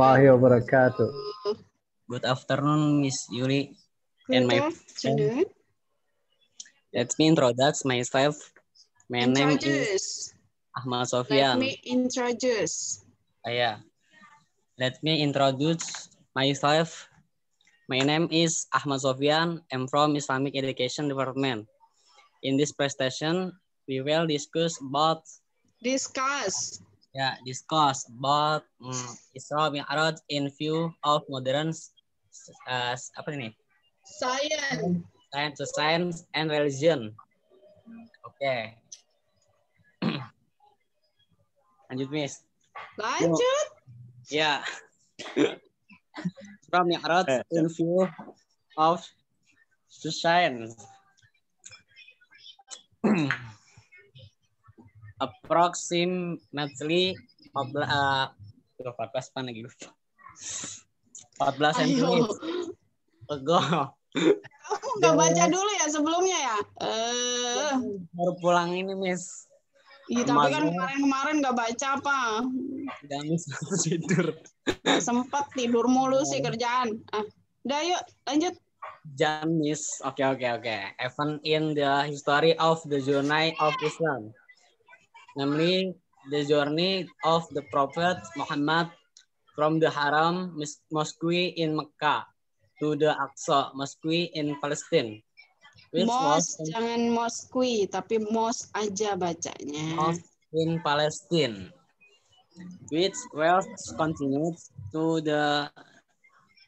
Warahmatullahi wabarakatuh. Good afternoon, Miss Yuri and my friend. Afternoon. Let me introduce myself. My name is Introduce. Ahmad Let Sofian. me introduce. Let me introduce myself. My name is Ahmad Sofian. I'm from Islamic Education Department. In this presentation, we will discuss about Isra Mi'raj in view of modern science and religion. Oke. Lanjut, Miss. Lanjut. Ya. Isra Mi'raj in view of science. Approximately 14 cm ago. Kamu nggak baca dulu ya sebelumnya ya? Baru pulang ini, Miss. Iya, tapi kan kemarin nggak baca apa? Udah, Miss, tidur. Nggak sempat tidur mulu sih kerjaan. Udah yuk lanjut. Miss. Oke. Event in the history of the journey of Islam. Namely, the journey of the Prophet Muhammad from the Haram Mosque in Mecca to the Aqsa Mosque in Palestine. Jangan Moskwi, tapi Mos aja bacanya. Mosque in Palestine, which was continued to the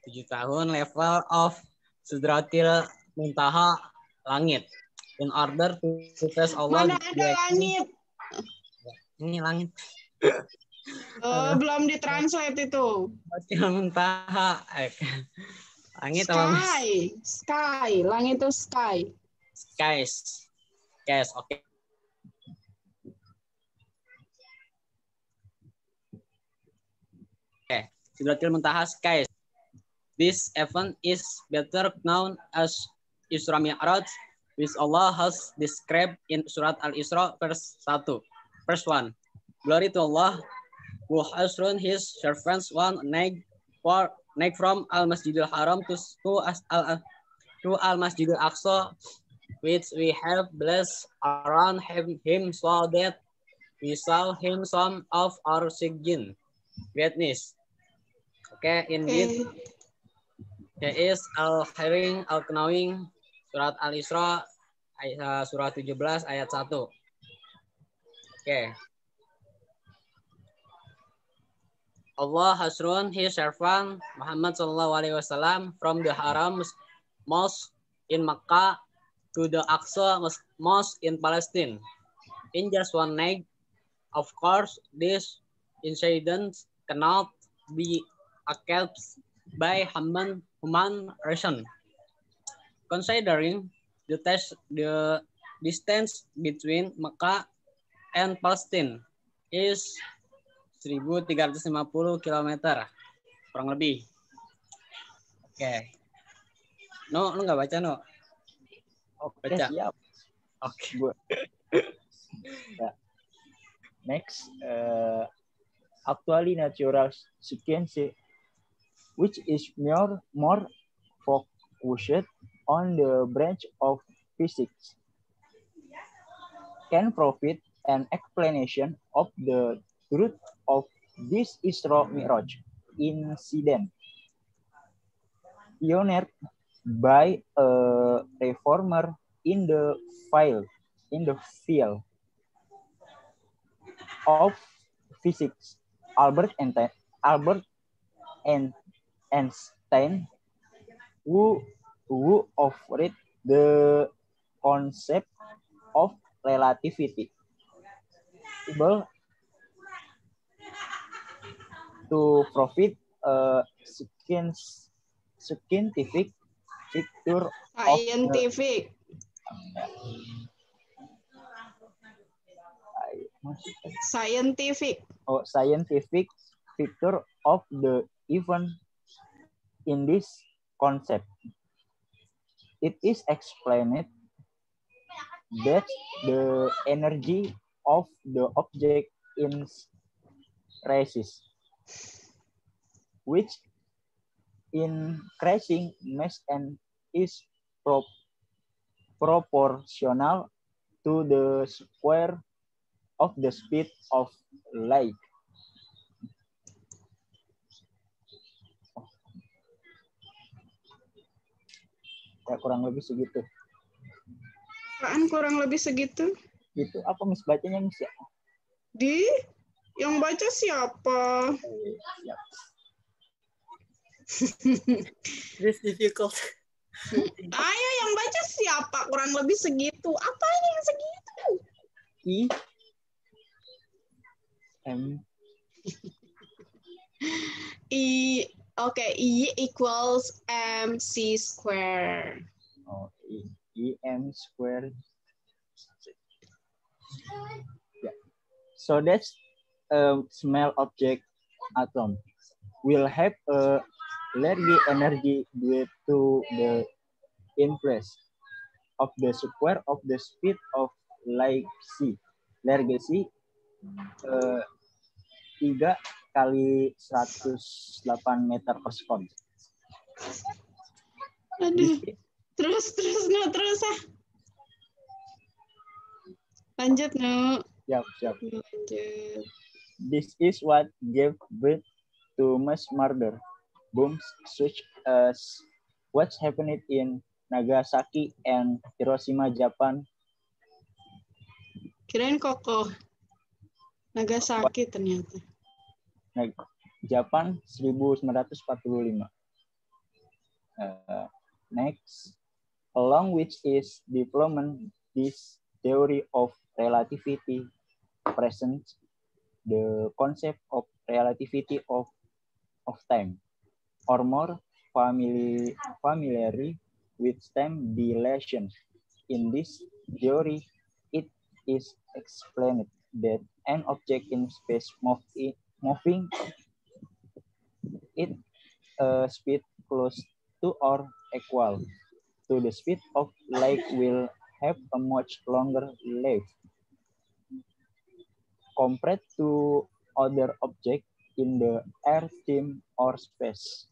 7 tahun level of Sidratil Muntaha langit in order to face Allah. Mana ada langit? Ini langit. Belum ditranslate itu. Sidratil Muntaha. Langit Sky. Langit itu sky. Skies. Oke. Sidratil Muntaha skies. This event is better known as Isra Mi'raj, which Allah has described in Surat Al-Isra verse 1. Verse 1. Glory to Allah, who has thrown his servants one night from Al-Masjidil Haram to Al-Masjidil Aqsa, which we have blessed around him so that we saw him some of our sign greatness. Okay, indeed. There is al-hearing, al-knowing, surat Al-Isra, surat 17 ayat 1. Okay. Allah has thrown his servant Muhammad sallallahu alaihi wasallam from the Haram Mosque in Makkah to the Aqsa Mosque in Palestine in just one night. Of course, this incident cannot be accounted by human reason, considering the distance between Mecca and Palestine is 1.350 km kurang lebih. Oke. No, lu nggak baca, No? Oke, baca. Siap. Oke. Ya. Next, actually natural science, which is more focused on the branch of physics, can provide an explanation of the truth of this Isra Mi'raj incident, pioneered by a reformer in the field of physics, Albert Einstein, who offered the concept of relativity able to provide a scientific picture scientific picture of the event. In this concept, it is explained that the energy of the object in raises which increasing mass and is proportional to the square of the speed of light. Ya, kurang lebih segitu. Apaan kurang lebih segitu? Gitu. Apa Miss bacanya Miss ya? Di yang baca siapa? Ya. This difficult. Ayo yang baca siapa? Kurang lebih segitu. Apa yang segitu? I M I equals MC square. oh, I M square. Yeah. So that's a small object atom will have a large energy due to the inverse of the square of the speed of light c. Large c 3 kali 108 meter per sekon. Aduh. Terus ah. Lanjut Siap. Lanjut. This is what gave birth to mass murder bombs such as what's happened in Nagasaki and Hiroshima, Japan. Kirain kokoh. Nagasaki ternyata. Japan 1945. Next, along which is development this theory of relativity presents the concept of relativity of time, or more familiarly with time dilation. In this theory, it is explained that an object in space moving at a speed close to or equal to the speed of light will have a much longer life compared to other objects in the air, time, or space.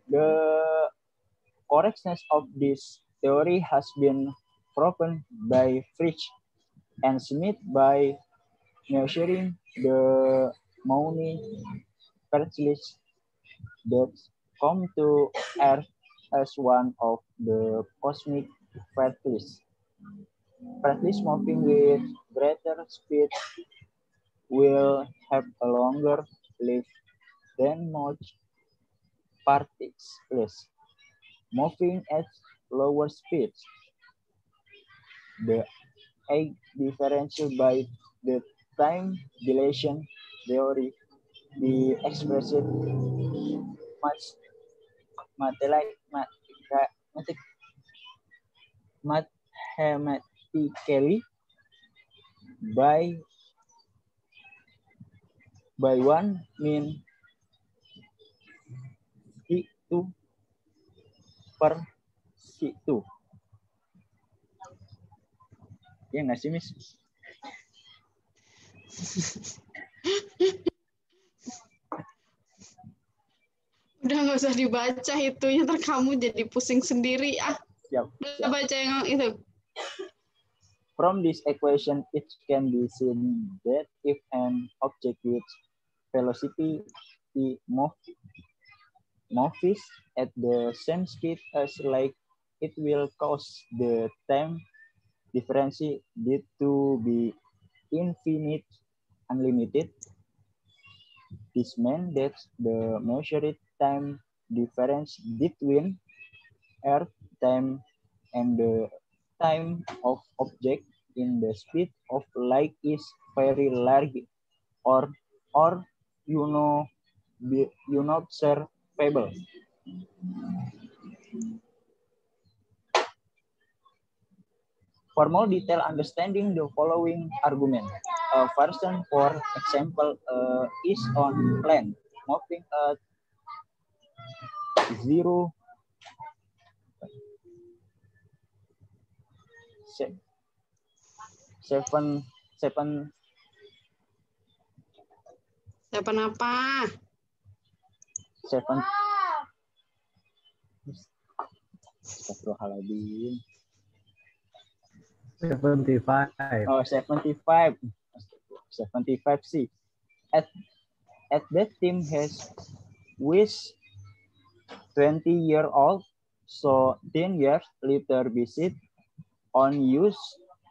The correctness of this theory has been proven by Fritsch and Smith by measuring the Mooney particles that come to Earth as one of the cosmic particles. Particles moving with greater speed will have a longer life than most particles moving at lower speeds. The differential by the time dilation theory be expressed mathematically by one mean C2 per C2. Ya nggak sih, Miss? Udah nggak usah dibaca itunya, ntar kamu jadi pusing sendiri ah. Siap. Udah baca yang itu. From this equation, it can be seen that if an object with velocity v moves at the same speed as light, it will cause the time difference to be unlimited. This means that the measured time difference between Earth time and the time of object in the speed of light is very large or unobservable. For more detailed understanding the following argument, a person, for example, is on plane moving at 0 Seven apa? 75. Oh, 75. 75 C. At that team has with 20-year-old, so 10 years later visit on use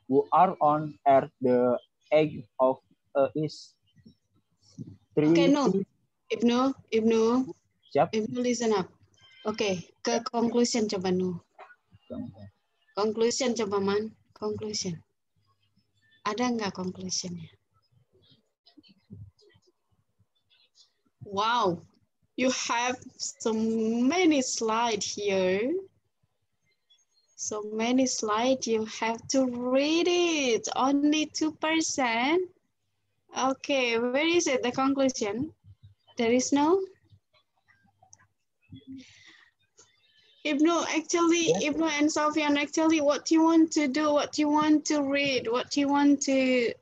who are on at the age of is 3. Okay, no. Ibnu, Siap. Ibnu listen up. Oke, ke conclusion coba nu. Conclusion coba man. Conclusion. Ada nggak conclusionnya? Wow, you have so many slides here. So many slides, you have to read it. Only 2%. Okay, where is it, the conclusion? There is no? Ibnu, actually, yes. Ibnu and Sofyan, actually, what you want to do, what you want to read, what you want to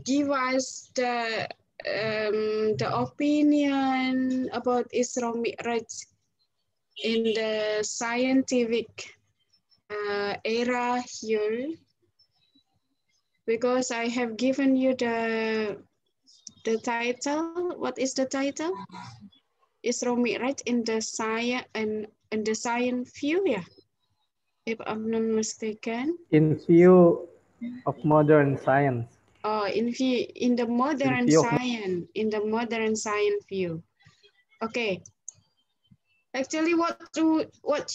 give us the opinion about Isra Mi'raj in the scientific era here, because I have given you the title. What is the title? Isra Mi'raj in the science and in the science view, yeah, if I'm not mistaken. In view of modern science. Oh, in the modern science, in the modern science view. Okay. Actually, what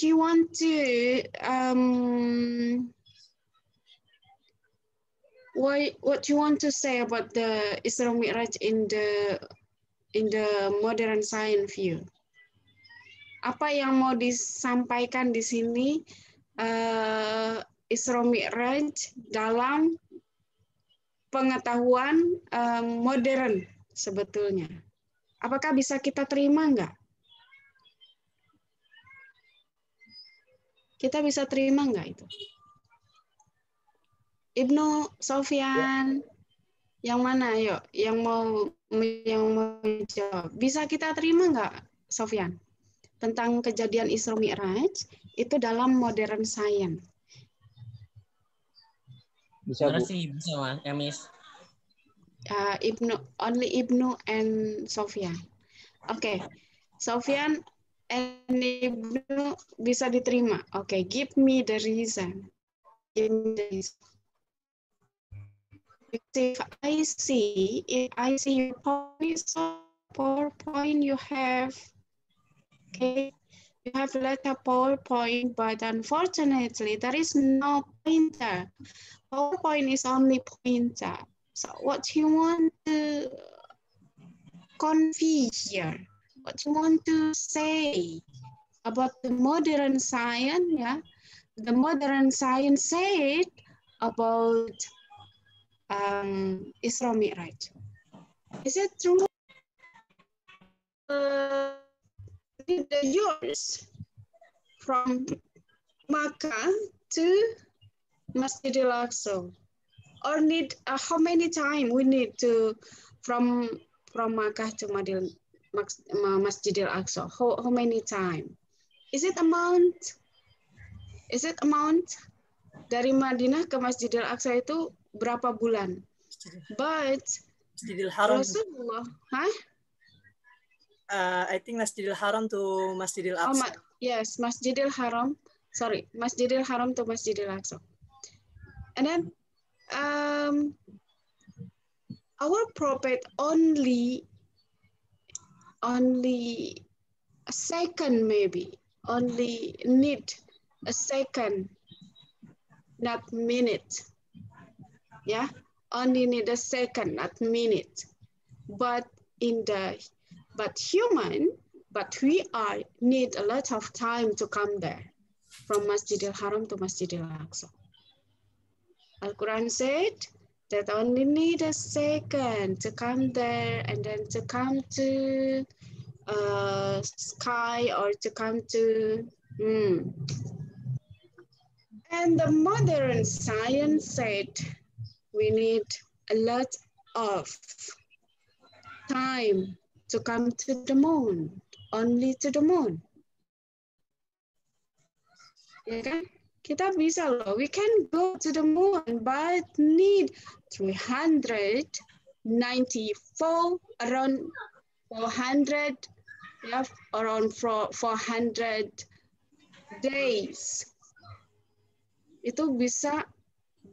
you want to what you want to say about the Isra Mi'raj in the modern science view? Apa yang mau disampaikan di sini Isra Mi'raj dalam pengetahuan modern sebetulnya? Apakah bisa kita terima nggak? Kita bisa terima nggak itu? Ibnu, Sofyan, yang mana? Yuk, yang mau jawab. Bisa kita terima nggak, Sofyan? Tentang kejadian Isra Mi'raj itu dalam modern science. Bisa, Bu. Bisa, Mas. Ya, Miss. Ibnu, only Ibnu and Sofyan. Oke, Sofyan and Ibnu bisa diterima. Oke, give me the reason. Give me the reason. If I see your PowerPoint you have, okay, you have like a PowerPoint, but unfortunately there is no pointer. PowerPoint is only pointer. So what you want to convey here? What you want to say about the modern science? Yeah, the modern science said about Isra Mi'raj. Is it true? The years from Makkah to Masjidil Aqsa, or need how many time we need to from Makkah to Masjidil Aqsa? How many time? Is it amount? Is it amount? Dari Madinah ke Masjidil Aqsa itu berapa bulan? But Masjidil Haram. Rasulullah, huh? I think Masjidil Haram to Masjidil Aqsa. Yes, Masjidil Haram. Sorry, Masjidil Haram to Masjidil Aqsa. And then our prophet only a second, maybe only need a second, not minute. Yeah, only need a second, not minute. But we need a lot of time to come there from Masjidil Haram to Masjidil Aqsa. Al-Quran said that only need a second to come there and then to come to sky or to come to And the modern science said we need a lot of time to come to the moon, only to the moon. Ya kan? Kita bisa loh, we can go to the moon, but need 394, around 400, yeah, around 400 days. Itu bisa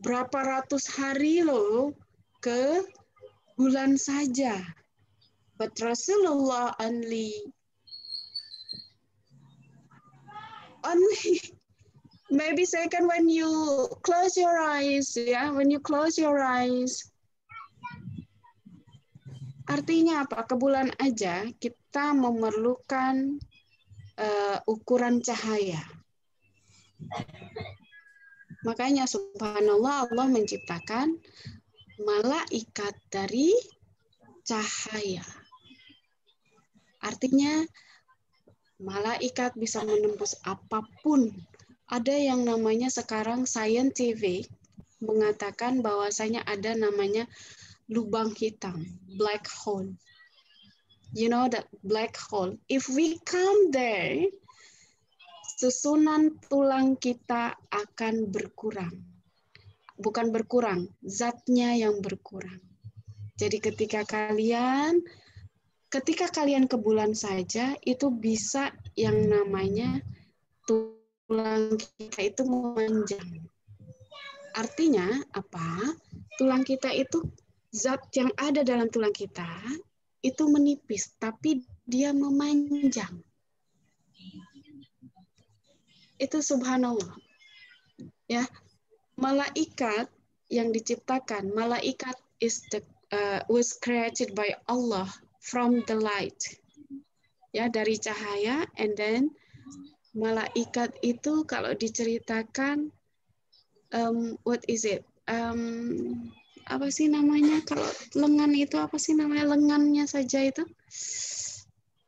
berapa ratus hari loh ke bulan saja. But Rasulullah only maybe second when you close your eyes, ya, when you close your eyes. Artinya apa? Ke bulan aja kita memerlukan ukuran cahaya. Makanya subhanallah Allah menciptakan malaikat dari cahaya. Artinya malaikat bisa menembus apapun. Ada yang namanya sekarang scientific mengatakan bahwasanya ada namanya lubang hitam, black hole. You know that black hole. If we come there, susunan tulang kita akan berkurang. Bukan berkurang, zatnya yang berkurang. Jadi ketika kalian ke bulan saja, itu bisa yang namanya tulang kita itu memanjang. Artinya apa? Tulang kita itu, zat yang ada dalam tulang kita itu menipis, tapi dia memanjang. Itu subhanallah. Ya, malaikat yang diciptakan, malaikat was created by Allah from the light. Ya, dari cahaya, and then malaikat itu kalau diceritakan what is it? Apa sih namanya? Kalau lengan itu apa sih namanya? Lengannya saja itu.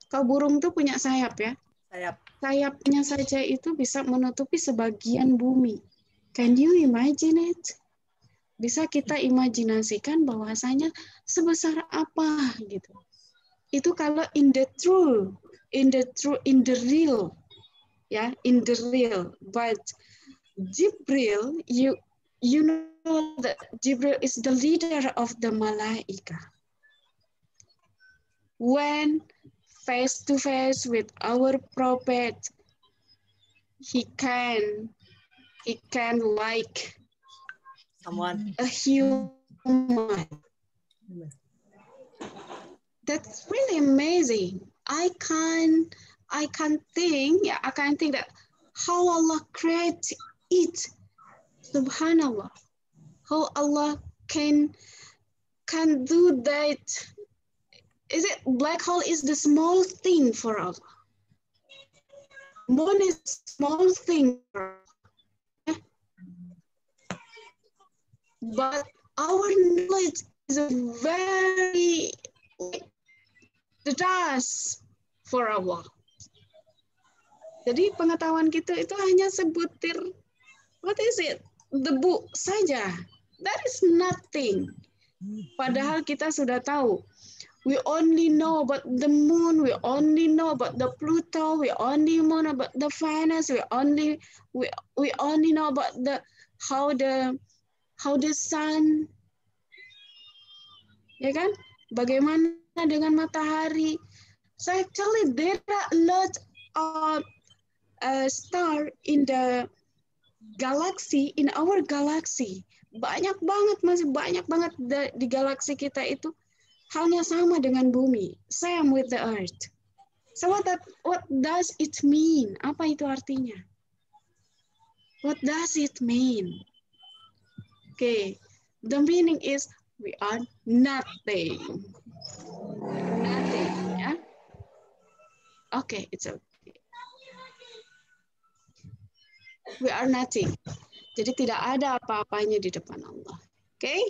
Kalau burung tuh punya sayap ya. Sayap. Sayapnya saja itu bisa menutupi sebagian bumi. Can you imagine it? Bisa kita imajinasikan bahwasanya sebesar apa gitu. Itu kalau in the real, ya, in the real. But Jibril, you know that Jibril is the leader of the malaika. When face to face with our prophet, he can like Someone. a human. That's really amazing. I can't think that how Allah create it. Subhanallah. How Allah can do that. Is it black hole is the small thing for Allah? Moon is small thing for Allah. But our knowledge is a very deras for Allah. Jadi pengetahuan kita itu hanya sebutir, what is it? Debu saja. That is nothing. Padahal kita sudah tahu. We only know about the moon, we only know about the Pluto, we only know about the Venus, we only know about how the sun. Ya kan? Bagaimana dengan matahari? So actually there are a lot of star in the galaxy, in our galaxy. Banyak banget, masih banyak banget di galaksi kita itu halnya sama dengan bumi. Same with the earth. So what does it mean? Apa itu artinya? What does it mean? Okay, the meaning is we are nothing. Nothing, ya. Okay, it's okay. We are nothing. Jadi tidak ada apa-apanya di depan Allah. Okay?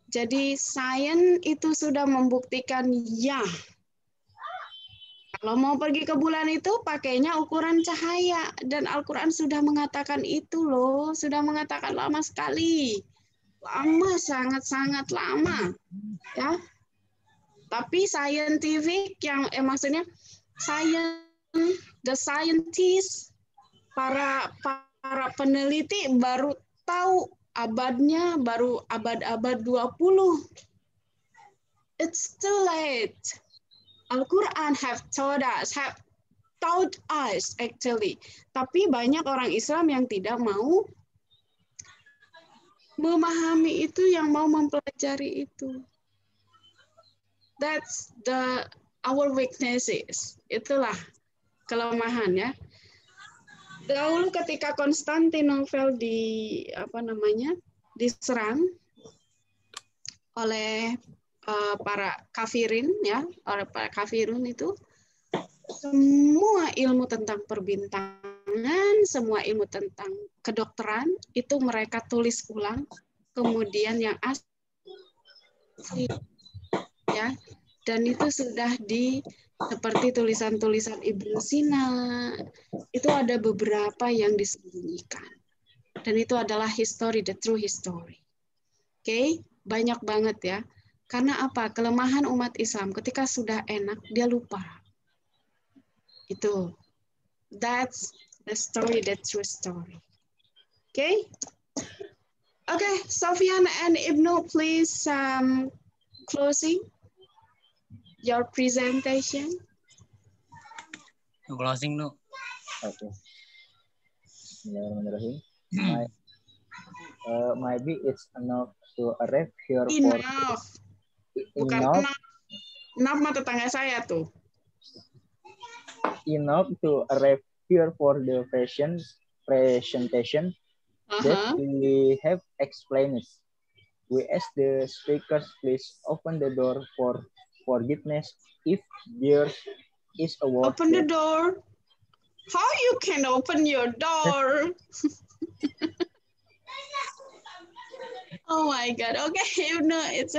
Jadi sains itu sudah membuktikan ya. Kalau mau pergi ke bulan itu pakainya ukuran cahaya. Dan Al-Quran sudah mengatakan itu loh. Sudah mengatakan lama sekali. Lama, sangat-sangat lama. Ya. Tapi scientific yang maksudnya the scientists, para peneliti baru tahu abadnya baru abad-abad 20. It's too late. Al-Quran have taught us actually. Tapi banyak orang Islam yang tidak mau memahami itu, yang mau mempelajari itu. That's our weaknesses. Itulah kelemahan ya. Dahulu ketika Konstantinopel diserang oleh para kafirin ya, oleh para kafirun itu, semua ilmu tentang perbintangan, semua ilmu tentang kedokteran itu mereka tulis ulang, kemudian yang asli ya, dan itu sudah seperti tulisan-tulisan Ibnu Sina, itu ada beberapa yang disembunyikan, dan itu adalah history, the true history. Oke, banyak banget ya. Karena apa? Kelemahan umat Islam ketika sudah enak dia lupa. Itu. That's the story, the true story. Okay? Okay, Sofyan and Ibnu, please closing your presentation. Closing no. Okay. Bismillahirrahmanirrahim. Maybe it's enough to arrive here Enough. Bukan enough mah tetangga saya tuh. Enough to arrive here for the presentation that we have explained. We ask the speakers please open the door for forgiveness if there is a word. Open the door. How you can open your door? Oh my God. Okay, Ibnu, it's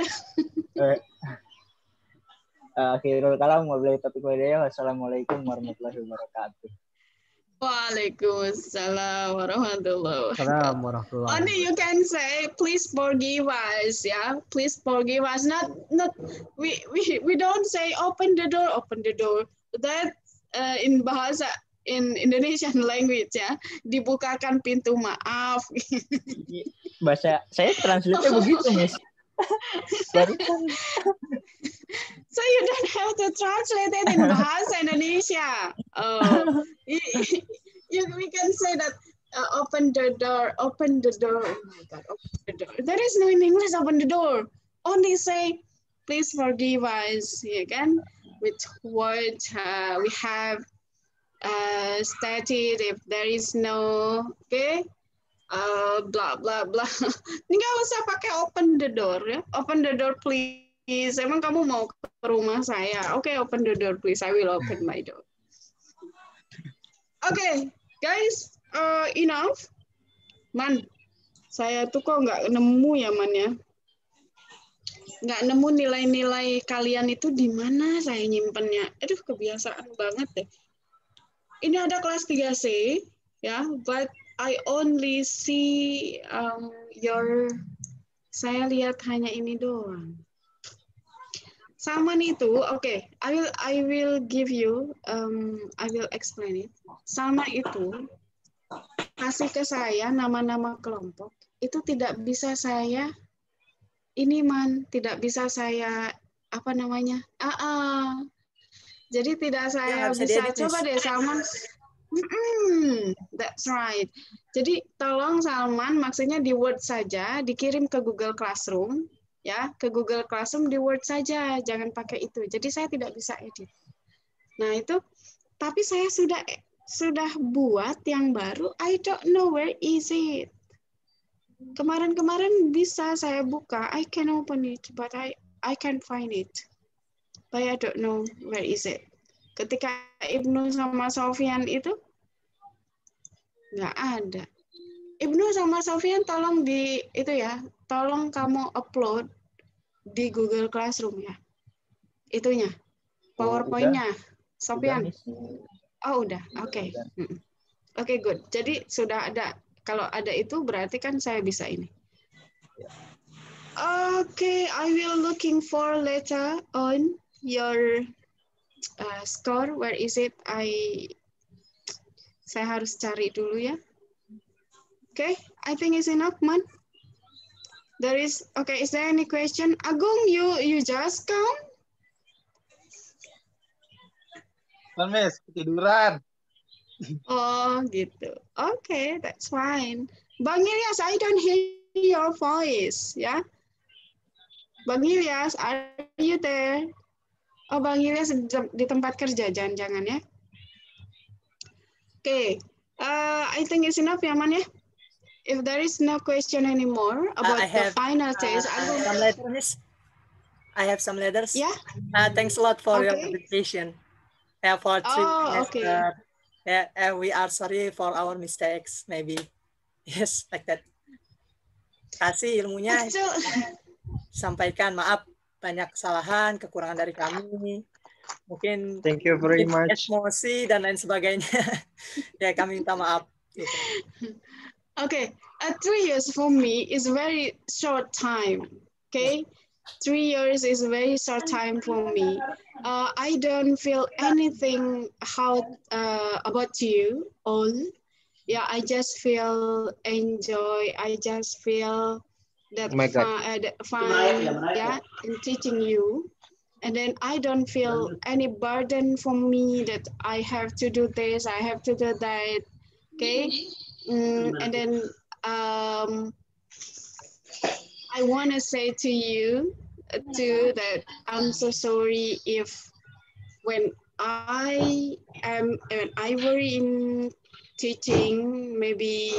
Akhirul kalam, wabillahi taufiq wal hidayah. Wassalamualaikum warahmatullahi wabarakatuh. Waalaikumsalam warahmatullahi wabarakatuh. Only you can say, please forgive us, yeah. Please forgive us. Not we don't say open the door. That in bahasa in Indonesian language ya, dibukakan pintu maaf. Bahasa saya translate begitu, Miss. So you don't have to translate it in bahasa Indonesia. We can say that open the door. Oh my God, open the door. There is no in English open the door. Only say, please forgive us. Ya kan? With what we have stated, if there is no, okay, blah blah blah. Nggak usah pakai open the door ya. Open the door please. Emang kamu mau ke rumah saya? Oke, open the door please. I will open my door. Oke, guys, enough. Man, saya tuh kok nggak nemu ya, Man ya. Nggak nemu nilai-nilai kalian itu di mana saya nyimpennya. Aduh, kebiasaan banget deh. Ini ada kelas 3C, ya, but I only see saya lihat hanya ini doang. Salman itu, oke, I will give you, I will explain it. Salman itu kasih ke saya nama-nama kelompok, itu tidak bisa saya, tidak bisa saya, apa namanya? Jadi tidak saya bisa coba deh Salman. That's right. Jadi tolong Salman, maksudnya di Word saja, dikirim ke Google Classroom. Ya, ke Google Classroom di Word saja, jangan pakai itu. Jadi saya tidak bisa edit. Nah itu, tapi saya sudah buat yang baru. I don't know where is it. Kemarin-kemarin bisa saya buka, I can open it, but I can't find it. But I don't know where is it. Ketika Ibnu sama Sofyan itu nggak ada. Ibnu sama Sofyan tolong tolong kamu upload di Google Classroom ya. Itunya, PowerPoint-nya. Sofian. Oh, udah. Oke. Oke, good. Jadi sudah ada. Kalau ada itu berarti kan saya bisa ini. Okay, I will looking for later on your score. Where is it? Saya harus cari dulu ya. Okay, I think it's enough, man. There is, okay, is there any question? Agung, you just come? Miss, ketiduran. Oh, gitu. Okay, that's fine. Bang Ilyas, I don't hear your voice, ya. Bang Ilyas, are you there? Oh, Bang Ilyas di tempat kerja, jangan-jangan ya. Okay, I think it's enough ya, Man ya. If there is no question anymore about the final test, some letters, Miss. I have some letters. Yeah. Thanks a lot for your invitation. For 3 minutes, okay. We are sorry for our mistakes, maybe. Yes, like that. Kasih ilmunya. Sampaikan maaf banyak kesalahan, kekurangan dari kami. Mungkin thank you very much. Emosi dan lain sebagainya. Ya, kami minta maaf. Gitu. Okay, 3 years for me is very short time. Okay, 3 years is a very short time for me. I don't feel anything about you all. Yeah, I just feel enjoy. I just feel that fun. Yeah, in teaching you. And then I don't feel any burden for me that I have to do this, I have to do that. Okay. And then I want to say to you too that I'm so sorry if when I were in teaching, maybe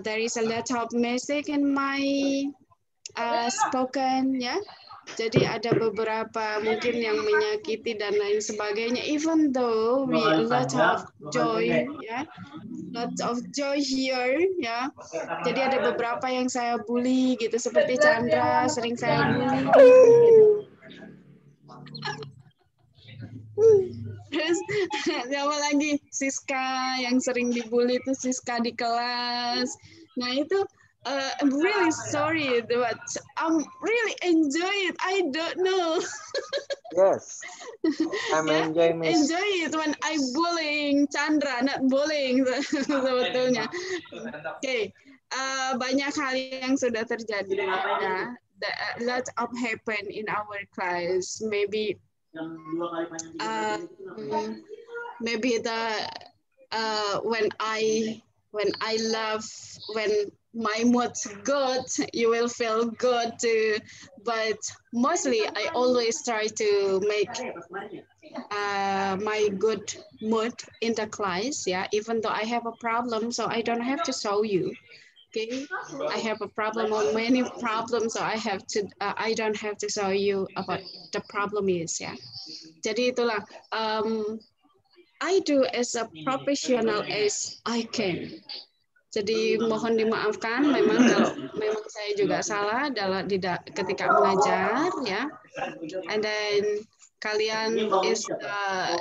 there is a lot of mistake in my spoken, ya. Jadi ada beberapa mungkin yang menyakiti dan lain sebagainya. Even though we a lot of joy, ya, lot of joy here, ya. Jadi ada beberapa yang saya bully gitu, seperti Chandra sering saya bully. Terus siapa lagi? Siska yang sering dibully itu Siska di kelas. Nah itu. I'm really sorry, but I'm really enjoy it. I don't know. Yes, I'm enjoy Miss. Enjoy it when I bullying Chandra, not bullying sebetulnya. Okay, banyak hal yang sudah terjadi. Ya, a lot of happen in our class. Maybe when my mood's good, you will feel good too. But mostly, I always try to make my good mood in the class. Yeah, even though I have a problem, so I don't have to show you. Okay, I have a problem or many problems, so I don't have to show you about the problem is. Yeah, jadi itulah. I do as a professional as I can. Jadi mohon dimaafkan, memang kalau memang saya juga salah ketika mengajar, ya. And then kalian is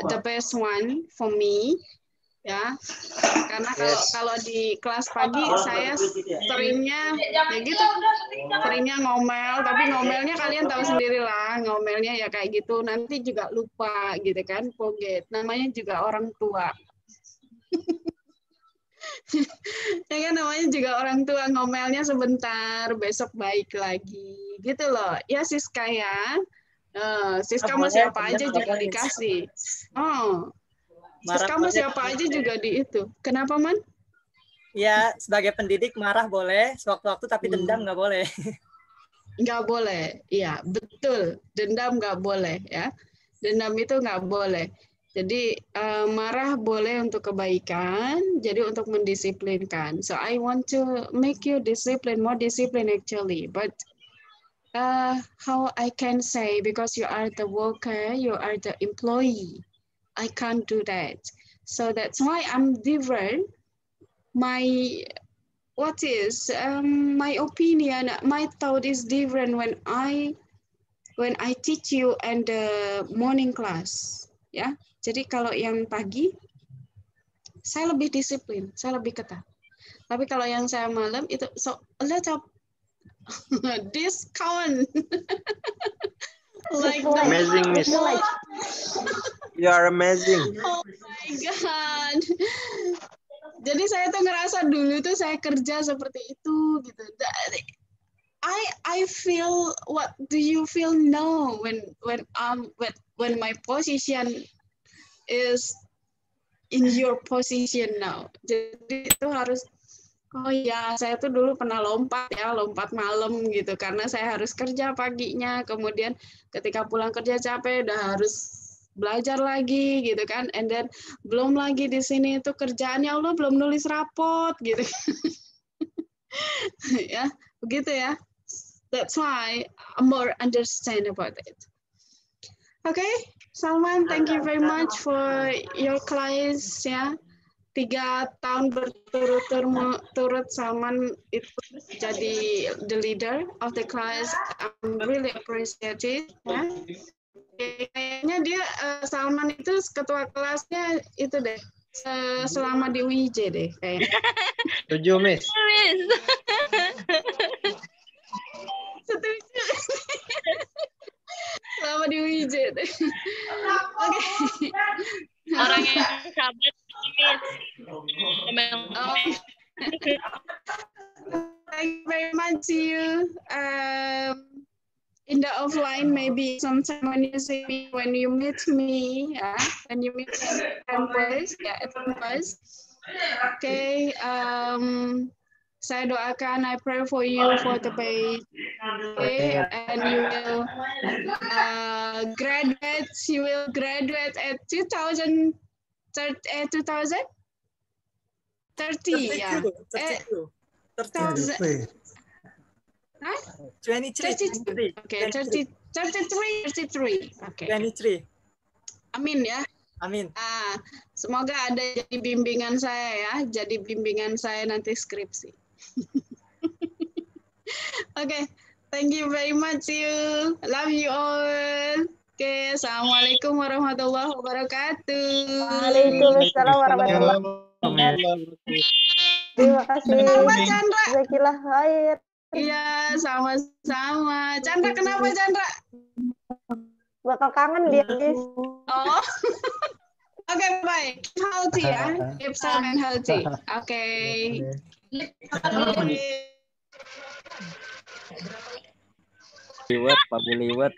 the best one for me, ya. Karena kalau di kelas pagi saya seringnya ya gitu, seringnya ngomel, tapi ngomelnya kalian tahu sendiri lah, ngomelnya ya kayak gitu. Nanti juga lupa gitu kan, forget. Namanya juga orang tua. Ya kan namanya juga orang tua, ngomelnya sebentar, besok baik lagi, gitu loh. Ya Siska ya, Siska mau siapa aja juga dikasih. Oh, Siska mau siapa aja juga di itu. Kenapa Man? Ya sebagai pendidik marah boleh, sewaktu-waktu tapi dendam nggak boleh. Nggak boleh, iya betul. Dendam nggak boleh ya. Dendam itu nggak boleh. Jadi marah boleh untuk kebaikan, jadi untuk mendisiplinkan. So I want to make you more discipline actually. But how I can say, because you are the worker, you are the employee, I can't do that. So that's why I'm different. My opinion, my thought is different when I teach you in the morning class. Yeah. Jadi kalau yang pagi, saya lebih disiplin, saya lebih ketat. Tapi kalau yang saya malam itu so a lot of discount. Like Amazing, Miss. You are amazing. Oh my God. Jadi saya tuh ngerasa dulu tuh saya kerja seperti itu gitu. I feel, what do you feel now when my position is in your position now. Jadi itu harus, oh ya, saya tuh dulu pernah lompat malam gitu karena saya harus kerja paginya, kemudian ketika pulang kerja capek udah harus belajar lagi gitu kan, and then belum lagi di sini itu kerjaannya Allah belum nulis rapot gitu. Ya, begitu ya. That's why I'm more understand about it. Okay, Salman, thank you very much for your class ya. 3 tahun berturut-turut Salman itu jadi the leader of the class. I'm really appreciative. Ya. Kayaknya dia Salman itu ketua kelasnya itu deh selama di UIJ deh kayaknya. Setuju, Miss. Setuju. Selama di UIJ deh. Oke. Orang yang sabar. Thank you very much to you. In the offline, maybe sometime when you see me, when you meet me, when you meet me at campus, at campus. Okay. Saya doakan, I pray for you for the best, okay, and you will graduate. You will graduate at 2030, yeah. 32. 23. Okay, 33. Okay. 23. Amin ya. Amin. Semoga ada jadi bimbingan saya ya, jadi bimbingan saya nanti skripsi. Okay, thank you very much you. Love you all. Okay, assalamualaikum warahmatullahi wabarakatuh. Waalaikumsalam warahmatullahi wabarakatuh. Terima kasih. Kenapa Chandra? Jazakallah khair. Iya, sama-sama. Chandra, kenapa Chandra? Bakal kangen dia, guys. Oh. Oke, baik. Keep healthy ya. Keep safe and healthy. Oke. Liwat, Pak Liwat.